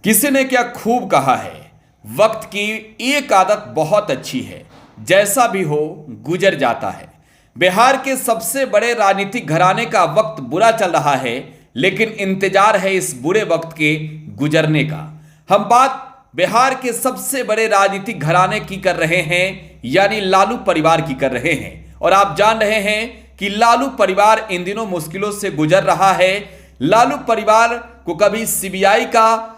किसी ने क्या खूब कहा है, वक्त की एक आदत बहुत अच्छी है, जैसा भी हो गुजर जाता है। बिहार के सबसे बड़े राजनीतिक घराने का वक्त बुरा चल रहा है, लेकिन इंतजार है इस बुरे वक्त के गुजरने का। हम बात बिहार के सबसे बड़े राजनीतिक घराने की कर रहे हैं, यानी लालू परिवार की कर रहे हैं। और आप जान रहे हैं कि लालू परिवार इन दिनों मुश्किलों से गुजर रहा है। लालू परिवार को कभी सीबीआई का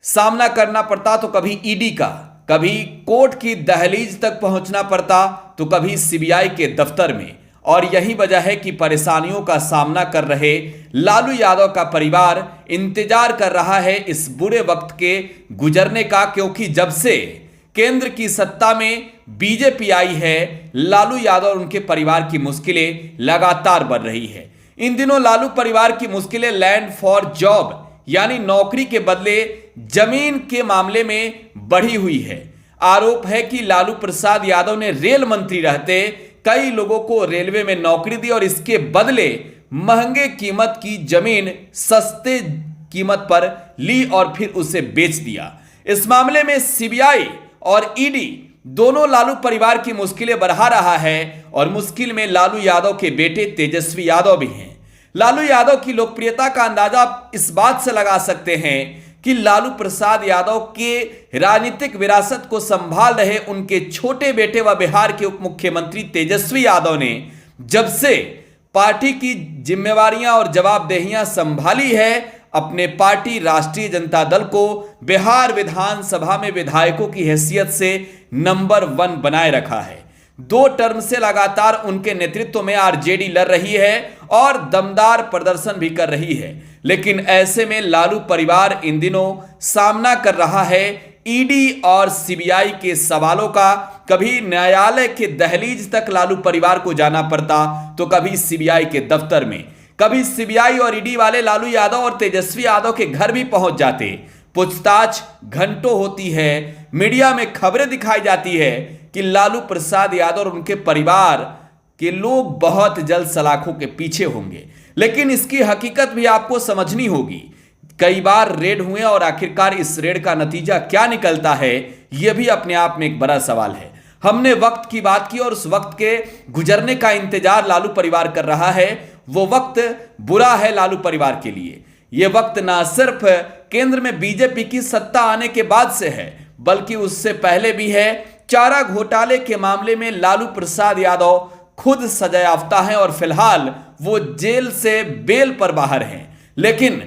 सामना करना पड़ता तो कभी ईडी का, कभी कोर्ट की दहलीज तक पहुंचना पड़ता तो कभी सीबीआई के दफ्तर में। और यही वजह है कि परेशानियों का सामना कर रहे लालू यादव का परिवार इंतजार कर रहा है इस बुरे वक्त के गुजरने का, क्योंकि जब से केंद्र की सत्ता में बीजेपी आई है, लालू यादव और उनके परिवार की मुश्किलें लगातार बढ़ रही है। इन दिनों लालू परिवार की मुश्किलें लैंड फॉर जॉब यानी नौकरी के बदले जमीन के मामले में बढ़ी हुई है। आरोप है कि लालू प्रसाद यादव ने रेल मंत्री रहते कई लोगों को रेलवे में नौकरी दी और इसके बदले महंगे कीमत की जमीन सस्ते कीमत पर ली और फिर उसे बेच दिया। इस मामले में सीबीआई और ईडी दोनों लालू परिवार की मुश्किलें बढ़ा रहा है और मुश्किल में लालू यादव के बेटे तेजस्वी यादव भी हैं। लालू यादव की लोकप्रियता का अंदाजा इस बात से लगा सकते हैं कि लालू प्रसाद यादव के राजनीतिक विरासत को संभाल रहे उनके छोटे बेटे व बिहार के उप मुख्यमंत्री तेजस्वी यादव ने जब से पार्टी की जिम्मेवारियां और जवाबदेहियां संभाली है, अपने पार्टी राष्ट्रीय जनता दल को बिहार विधानसभा में विधायकों की हैसियत से नंबर 1 बनाए रखा है। 2 टर्म से लगातार उनके नेतृत्व में आरजेडी लड़ रही है और दमदार प्रदर्शन भी कर रही है। लेकिन ऐसे में लालू परिवार इन दिनों सामना कर रहा है ईडी और सीबीआई के सवालों का। कभी न्यायालय के दहलीज तक लालू परिवार को जाना पड़ता तो कभी सीबीआई के दफ्तर में। कभी सीबीआई और ईडी वाले लालू यादव और तेजस्वी यादव के घर भी पहुंच जाते। पूछताछ घंटों होती है, मीडिया में खबरें दिखाई जाती है कि लालू प्रसाद यादव और उनके परिवार के लोग बहुत जल्द सलाखों के पीछे होंगे। लेकिन इसकी हकीकत भी आपको समझनी होगी। कई बार रेड हुए और आखिरकार इस रेड का नतीजा क्या निकलता है, यह भी अपने आप में एक बड़ा सवाल है। हमने वक्त की बात की और उस वक्त के गुजरने का इंतजार लालू परिवार कर रहा है। वो वक्त बुरा है लालू परिवार के लिए। यह वक्त ना सिर्फ केंद्र में बीजेपी की सत्ता आने के बाद से है, बल्कि उससे पहले भी है। चारा घोटाले के मामले में लालू प्रसाद यादव खुद सजायाफ्ता हैं और फिलहाल वो जेल से बेल पर बाहर हैं। लेकिन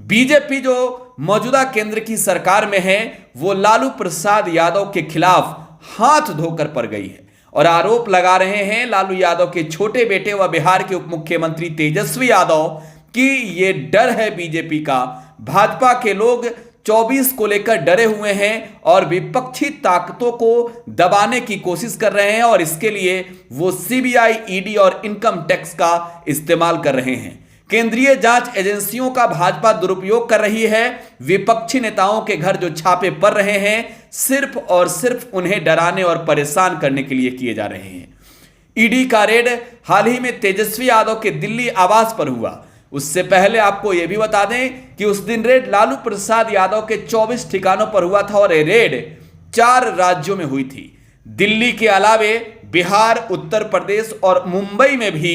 बीजेपी जो मौजूदा केंद्र की सरकार में है, वो लालू प्रसाद यादव के खिलाफ हाथ धोकर पड़ गई है और आरोप लगा रहे हैं लालू यादव के छोटे बेटे व बिहार के उप मुख्यमंत्री तेजस्वी यादव कि ये डर है बीजेपी का। भाजपा के लोग 24 को लेकर डरे हुए हैं और विपक्षी ताकतों को दबाने की कोशिश कर रहे हैं और इसके लिए वो सीबीआई, ईडी और इनकम टैक्स का इस्तेमाल कर रहे हैं। केंद्रीय जांच एजेंसियों का भाजपा दुरुपयोग कर रही है। विपक्षी नेताओं के घर जो छापे पड़ रहे हैं, सिर्फ और सिर्फ उन्हें डराने और परेशान करने के लिए किए जा रहे हैं। ईडी का रेड हाल ही में तेजस्वी यादव के दिल्ली आवास पर हुआ। उससे पहले आपको यह भी बता दें कि उस दिन रेड लालू प्रसाद यादव के 24 ठिकानों पर हुआ था और यह रेड 4 राज्यों में हुई थी। दिल्ली के अलावे बिहार, उत्तर प्रदेश और मुंबई में भी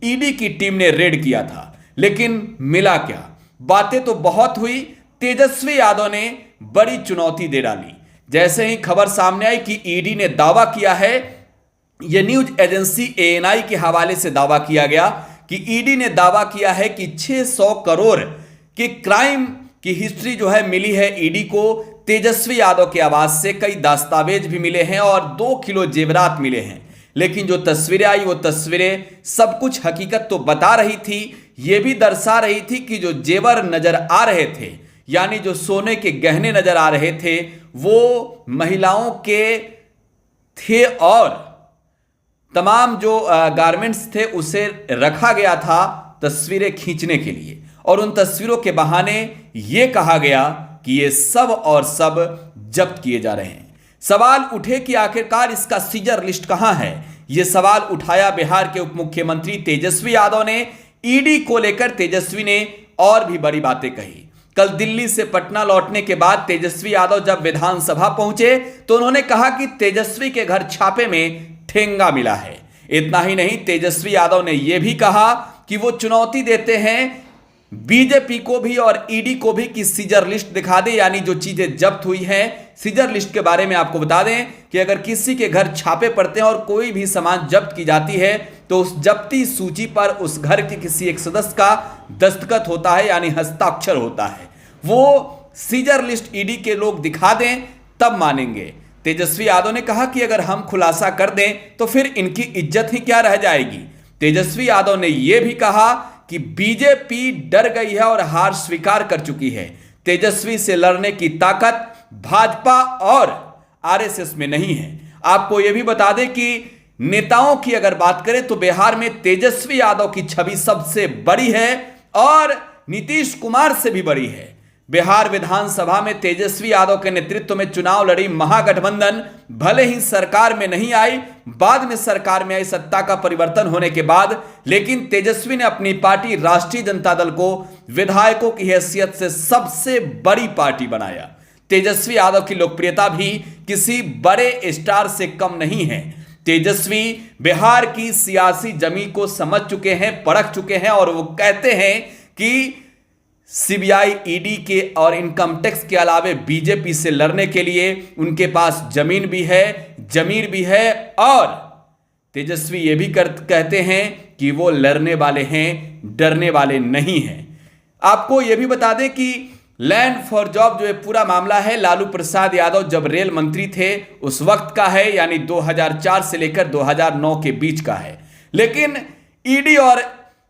ईडी की टीम ने रेड किया था। लेकिन मिला क्या? बातें तो बहुत हुई, तेजस्वी यादव ने बड़ी चुनौती दे डाली। जैसे ही खबर सामने आई कि ईडी ने दावा किया है, यह न्यूज एजेंसी एएनआई के हवाले से दावा किया गया कि ईडी ने दावा किया है कि 600 करोड़ की क्राइम की हिस्ट्री जो है मिली है ईडी को तेजस्वी यादव के आवास से। कई दस्तावेज भी मिले हैं और 2 किलो जेवरात मिले हैं। लेकिन जो तस्वीरें आई वो तस्वीरें सब कुछ हकीकत तो बता रही थी, ये भी दर्शा रही थी कि जो जेवर नजर आ रहे थे, यानी जो सोने के गहने नजर आ रहे थे, वो महिलाओं के थे और तमाम जो गारमेंट्स थे उसे रखा गया था तस्वीरें खींचने के लिए। और उन तस्वीरों के बहाने ये कहा गया कि ये सब और सब जब्त किए जा रहे हैं। सवाल उठे कि आखिरकार इसका सीजर लिस्ट कहां है। यह सवाल उठाया बिहार के उप मुख्यमंत्री तेजस्वी यादव ने। ईडी को लेकर तेजस्वी ने और भी बड़ी बातें कही। कल दिल्ली से पटना लौटने के बाद तेजस्वी यादव जब विधानसभा पहुंचे तो उन्होंने कहा कि तेजस्वी के घर छापे में ठेंगा मिला है। इतना ही नहीं, तेजस्वी यादव ने यह भी कहा कि वो चुनौती देते हैं बीजेपी को भी और ईडी को भी कि सीजर लिस्ट दिखा दे, यानी जो चीजें जब्त हुई हैं। सीजर लिस्ट के बारे में आपको बता दें कि अगर किसी के घर छापे पड़ते हैं और कोई भी सामान जब्त की जाती है तो उस जब्ती सूची पर उस घर के किसी एक सदस्य का दस्तखत होता है, यानी हस्ताक्षर होता है। वो सीजर लिस्ट ईडी के लोग दिखा दें तब मानेंगे। तेजस्वी यादव ने कहा कि अगर हम खुलासा कर दें तो फिर इनकी इज्जत ही क्या रह जाएगी। तेजस्वी यादव ने यह भी कहा कि बीजेपी डर गई है और हार स्वीकार कर चुकी है। तेजस्वी से लड़ने की ताकत भाजपा और आरएसएस में नहीं है। आपको यह भी बता दें कि नेताओं की अगर बात करें तो बिहार में तेजस्वी यादव की छवि सबसे बड़ी है और नीतीश कुमार से भी बड़ी है। बिहार विधानसभा में तेजस्वी यादव के नेतृत्व में चुनाव लड़ी महागठबंधन भले ही सरकार में नहीं आई, बाद में सरकार में आई सत्ता का परिवर्तन होने के बाद, लेकिन तेजस्वी ने अपनी पार्टी राष्ट्रीय जनता दल को विधायकों की हैसियत से सबसे बड़ी पार्टी बनाया। तेजस्वी यादव की लोकप्रियता भी किसी बड़े स्टार से कम नहीं है। तेजस्वी बिहार की सियासी जमीन को समझ चुके हैं, परख चुके हैं और वो कहते हैं कि सीबीआई, ईडी के और इनकम टैक्स के अलावे बीजेपी से लड़ने के लिए उनके पास जमीन भी है, जमीर भी है और तेजस्वी ये भी कहते हैं कि वो लड़ने वाले हैं, डरने वाले नहीं हैं। आपको यह भी बता दें कि लैंड फॉर जॉब जो पूरा मामला है, लालू प्रसाद यादव जब रेल मंत्री थे उस वक्त का है, यानी 2004 से लेकर 2009 के बीच का है। लेकिन ईडी और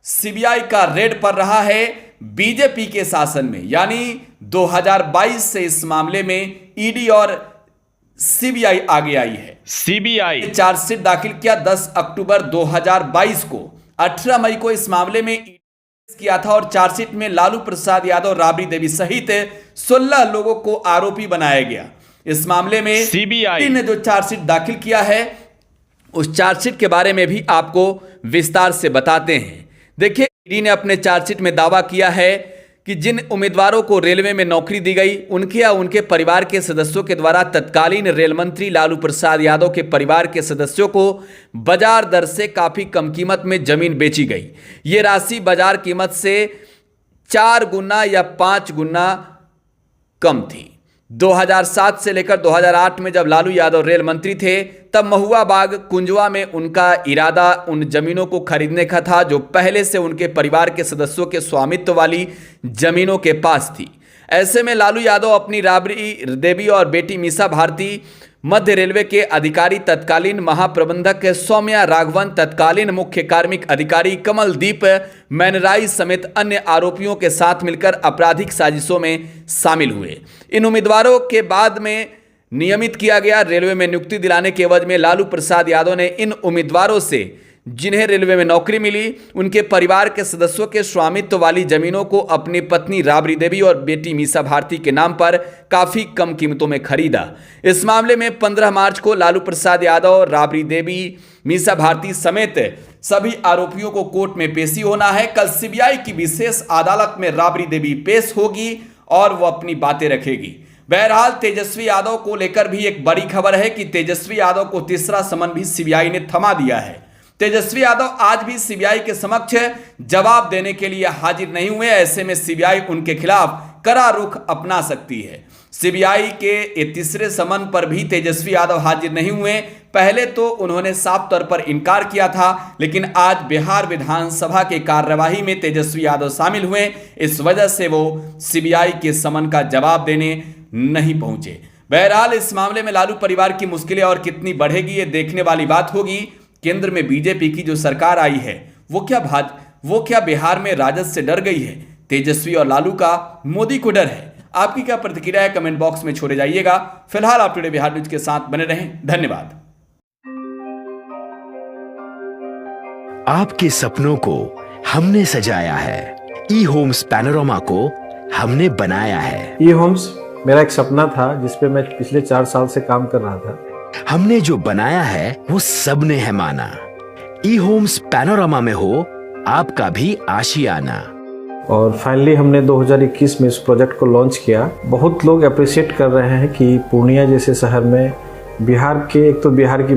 सीबीआई का रेड पड़ रहा है बीजेपी के शासन में, यानी 2022 से इस मामले में ईडी और सीबीआई आगे आई है। सीबीआई चार्जशीट दाखिल किया 10 अक्टूबर 2022 को। 18 मई को इस मामले में किया था और चार्जशीट में लालू प्रसाद यादव, राबड़ी देवी सहित 16 लोगों को आरोपी बनाया गया। इस मामले में सीबीआई ने जो चार्जशीट दाखिल किया है उस चार्जशीट के बारे में भी आपको विस्तार से बताते हैं। देखिए, ईडी ने अपने चार्जशीट में दावा किया है कि जिन उम्मीदवारों को रेलवे में नौकरी दी गई उनके या उनके परिवार के सदस्यों के द्वारा तत्कालीन रेल मंत्री लालू प्रसाद यादव के परिवार के सदस्यों को बाजार दर से काफी कम कीमत में जमीन बेची गई। ये राशि बाजार कीमत से 4 गुना या 5 गुना कम थी। 2007 से लेकर 2008 में जब लालू यादव रेल मंत्री थे तब महुआ बाग कुंजवा में उनका इरादा उन जमीनों को खरीदने का था जो पहले से उनके परिवार के सदस्यों के स्वामित्व वाली जमीनों के पास थी। ऐसे में लालू यादव अपनी राबड़ी देवी और बेटी मीसा भारती, मध्य रेलवे के अधिकारी तत्कालीन महाप्रबंधक सौम्या राघवन, तत्कालीन मुख्य कार्मिक अधिकारी कमलदीप मैनराई समेत अन्य आरोपियों के साथ मिलकर आपराधिक साजिशों में शामिल हुए। इन उम्मीदवारों के बाद में नियमित किया गया। रेलवे में नियुक्ति दिलाने के एवज में लालू प्रसाद यादव ने इन उम्मीदवारों से जिन्हें रेलवे में नौकरी मिली उनके परिवार के सदस्यों के स्वामित्व वाली जमीनों को अपनी पत्नी राबड़ी देवी और बेटी मीसा भारती के नाम पर काफी कम कीमतों में खरीदा। इस मामले में 15 मार्च को लालू प्रसाद यादव, राबड़ी देवी, मीसा भारती समेत सभी आरोपियों को कोर्ट में पेशी होना है। कल सीबीआई की विशेष अदालत में राबड़ी देवी पेश होगी और वो अपनी बातें रखेगी। बहरहाल तेजस्वी यादव को लेकर भी एक बड़ी खबर है कि तेजस्वी यादव को तीसरा समन भी सीबीआई ने थमा दिया है। तेजस्वी यादव आज भी सीबीआई के समक्ष जवाब देने के लिए हाजिर नहीं हुए। ऐसे में सीबीआई उनके खिलाफ कड़ा रुख अपना सकती है। सीबीआई के तीसरे समन पर भी तेजस्वी यादव हाजिर नहीं हुए। पहले तो उन्होंने साफ तौर पर इनकार किया था, लेकिन आज बिहार विधानसभा के कार्यवाही में तेजस्वी यादव शामिल हुए। इस वजह से वो सीबीआई के समन का जवाब देने नहीं पहुंचे। बहरहाल इस मामले में लालू परिवार की मुश्किलें और कितनी बढ़ेगी ये देखने वाली बात होगी। केंद्र में बीजेपी की जो सरकार आई है वो क्या बिहार में राजद से डर गई है? तेजस्वी और लालू का मोदी को डर है? आपकी क्या प्रतिक्रिया है कमेंट बॉक्स में छोड़े जाइएगा। फिलहाल आप टुडे बिहार न्यूज के साथ बने रहें। धन्यवाद। आपके सपनों को हमने सजाया है, ई होम्स पैनोरामा को हमने बनाया है। ई होम्स मेरा एक सपना था जिसपे मैं पिछले 4 साल से काम कर रहा था। हमने जो बनाया है वो सबने है माना। ई होम्स पैनोरामा में हो आपका भी आशियाना। और फाइनली हमने 2021 में इस प्रोजेक्ट को लॉन्च किया। बहुत लोग अप्रिशिएट कर रहे हैं कि पूर्णिया जैसे शहर में बिहार के, एक तो बिहार की